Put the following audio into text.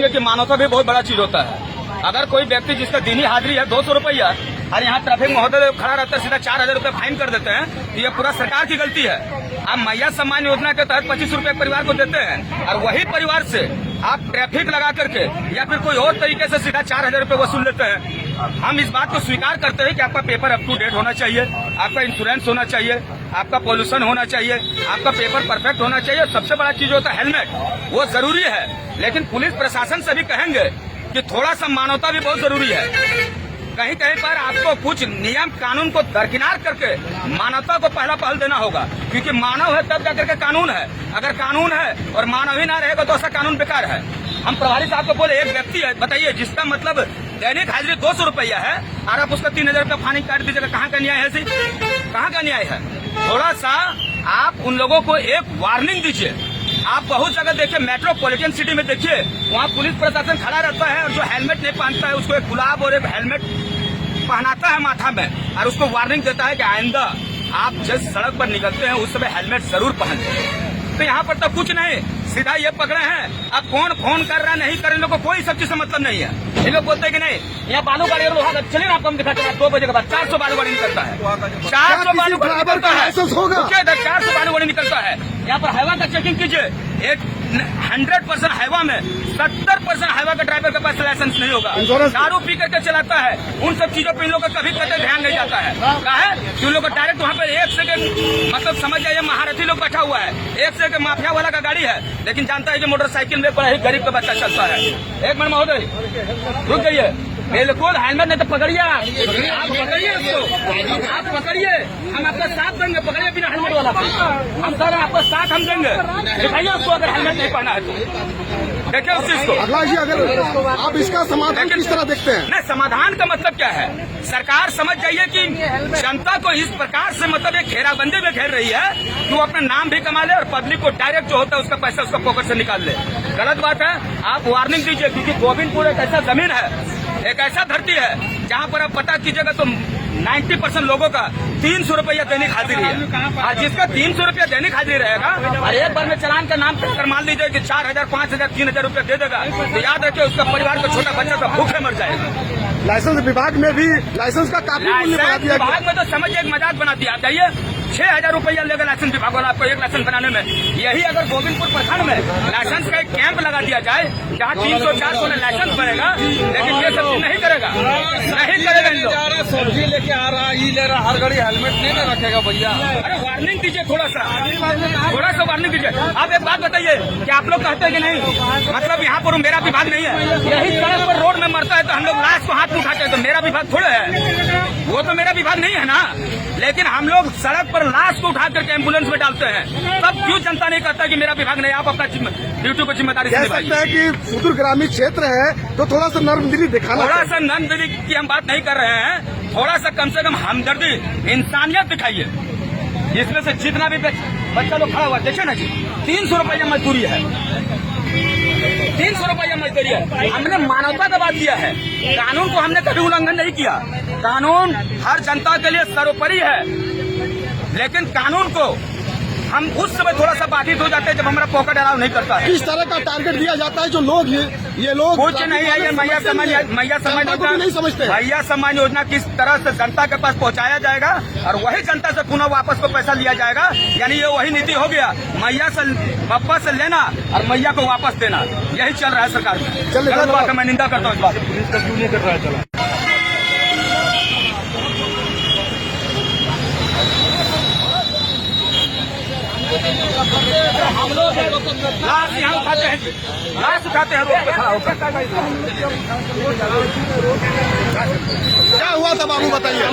कि मानवता भी बहुत बड़ा चीज होता है। अगर कोई व्यक्ति जिसका दीनी हाजिरी है 200 रुपया और यहाँ ट्रैफिक महोदय खड़ा रहता है सीधा 4000 रुपये फाइन कर देते हैं, तो ये पूरा सरकार की गलती है। आप मैया सम्मान योजना के तहत 25 रुपये परिवार को देते हैं और वही परिवार से आप ट्रैफिक लगा करके या फिर कोई और तरीके से सीधा 4000 रुपये वसूल लेते हैं। हम इस बात को स्वीकार करते हैं कि आपका पेपर अप टू डेट होना चाहिए, आपका इंश्योरेंस होना चाहिए, आपका पॉल्यूशन होना चाहिए, आपका पेपर परफेक्ट होना चाहिए। सबसे बड़ा चीज होता है हेलमेट, वो जरूरी है। लेकिन पुलिस प्रशासन से भी कहेंगे कि थोड़ा सा मानवता भी बहुत जरूरी है। कहीं कहीं पर आपको कुछ नियम कानून को दरकिनार करके मानवता को पहला पहल देना होगा, क्योंकि मानव है तब जाकर के कानून है। अगर कानून है और मानव ही ना रहेगा तो ऐसा कानून बेकार है। हम प्रभारी साहब को बोले, एक व्यक्ति है बताइए जिसका मतलब दैनिक हाजिरी 200 रुपया है और आप उसका 3000 रुपया फाइन काट दीजिएगा, कहाँ का न्याय है जी? कहाँ का न्याय है? थोड़ा सा आप उन लोगों को एक वार्निंग दीजिए। आप बहुत जगह देखिए, मेट्रोपॉलिटन सिटी में देखिए, वहाँ पुलिस प्रशासन खड़ा रहता है और जो हेलमेट नहीं पहनता है उसको एक गुलाब और एक हेलमेट पहनाता है माथा में और उसको वार्निंग देता है कि आइंदा आप जिस सड़क पर निकलते हैं उस समय हेलमेट जरूर पहने। तो यहाँ पर तो कुछ नहीं, सीधा ये पकड़े हैं। अब कौन फोन कर रहा है नहीं कर रहे, इन लोग को कोई सब चीज से मतलब नहीं है। ये लोग बोलते हैं कि नहीं यहाँ बालू गाड़ी और लोहा चलिए ना, आपको हम दिखाते हैं 2 बजे के बाद 400 बालू गाड़ी निकलता है, 400 बालू गाड़ी निकलता है, 400 बालू गाड़ी निकलता है। यहाँ पर हाईवा का चेकिंग कीजिए, एक 100% हाईवा में 70% हाईवा का ड्राइवर के पास लाइसेंस नहीं होगा, दारू पी करके चलाता है। उन सब चीजों पर इन लोग का कभी कभी ध्यान नहीं जाता है। क्या है कि उन लोग को डायरेक्ट वहाँ पर एक सेकंड मतलब समझ जाइए महारथी लोग बैठा हुआ है, एक से माफिया वाला का गाड़ी है, लेकिन जानता है कि मोटरसाइकिल में बड़ा ही गरीब का बच्चा चलता है। एक मिनट महोदय रुक जाइए, बिल्कुल हेलमेट नहीं तो पकड़िए, आप पकड़िए उसको, आप पकड़िए, हम आपका साथ देंगे। पकड़िए बिना हेलमेट वाला, हम सर आपका साथ हम देंगे। दिखाइए उसको अगर हेलमेट नहीं पहना है तो देखिए उस चीज को। अगला जी, अगर आप इसका समाधान किस तरह देखते हैं? नहीं, समाधान का मतलब क्या है? सरकार समझ जाइए कि जनता को इस प्रकार से मतलब एक घेराबंदी में घेर रही है कि वो अपना नाम भी कमा ले और पब्लिक को डायरेक्ट जो होता है उसका पैसा उसका पॉकेट से निकाल ले। गलत बात है, आप वार्निंग दीजिए, क्योंकि गोविंदपुर एक ऐसा जमीन है, एक ऐसा धरती है जहाँ पर आप पता कीजिएगा तो 90% लोगों का 300 रुपया दैनिक हाजिरी है। और जिसका 300 रुपया दैनिक हाजिरी रहेगा और एक बार में चालान का नाम कर मान लीजिए कि 4000, 5000, 3000 रुपया दे देगा, तो याद रखिए उसका परिवार का छोटा बच्चा तो भूखे मर जाएगा। लाइसेंस विभाग में भी लाइसेंस का काफी मूल्य बढ़ा दिया गया। विभाग में तो समझिए एक मजाक बना दिया। आप जाइए 6000 रुपया लेगा लाइसेंस विभाग वाला आपको एक लाइसेंस बनाने में। यही अगर गोविंदपुर प्रखंड में लाइसेंस का एक कैंप लगा दिया जाए जहाँ 300-400 में लाइसेंस बनेगा, लेकिन ये सब नहीं करेगा, नहीं करेगा। इन लोग सब्जी लेके आ रहा है, ले रहा, हर घड़ी हेलमेट नहीं ना रखेगा भैया। अरे वार्निंग दीजिए, थोड़ा सा वार्निंग दीजिए। आप एक बात बताइए कि आप लोग कहते हैं कि नहीं मतलब यहाँ पर मेरा विभाग नहीं है, यही सड़क पर रोड में मरता है तो हम लोग लाश को हाथ में उठाते हैं, तो मेरा विभाग थोड़ा है, वो तो मेरा विभाग नहीं है ना। लेकिन हम लोग सड़क पर लाश को उठा करके एम्बुलेंस में डालते हैं, तब क्यों जनता नहीं कहता कि मेरा विभाग नहीं? आप अपना ड्यूटी को जिम्मेदारी से निभाइए। कह सकते हैं कि सुदूर ग्रामीण क्षेत्र है तो थोड़ा सा नर्मदिली दिखाना, थोड़ा सा नर्मदिली की हम बात नहीं कर रहे हैं, थोड़ा सा कम से कम हमदर्दी इंसानियत दिखाइए। इसमें से जितना भी बच्चा लोग खड़ा हुआ देखिए ना जी, 300 रुपया मजदूरी है, 300 रुपया मजदूरी है। हमने मानवता का बात किया है, कानून को हमने कभी उल्लंघन नहीं किया। कानून हर जनता के लिए सर्वोपरि है, लेकिन कानून को हम उस समय थोड़ा सा बाधित हो जाते हैं जब हमारा पॉकेट अलाउ नहीं करता है। किस तरह का टारगेट दिया जाता है? जो लोग ये लोग कुछ नहीं है, ये मैया सम्मान योजना किस तरह से जनता के पास पहुंचाया जाएगा और वही जनता से पुनः वापस को पैसा लिया जाएगा। यानी ये वही नीति हो गया, मैया से पप्पा से लेना और मैया को वापस देना, यही चल रहा है सरकार में। गलत बात है, मैं निंदा करता हूँ इस बात। पुलिस का क्यों नहीं कर रहा है चला? हम लोग लाश यहाँ उठाते हैं, लाश उठाते हैं, क्या हुआ था बाबू बताइए।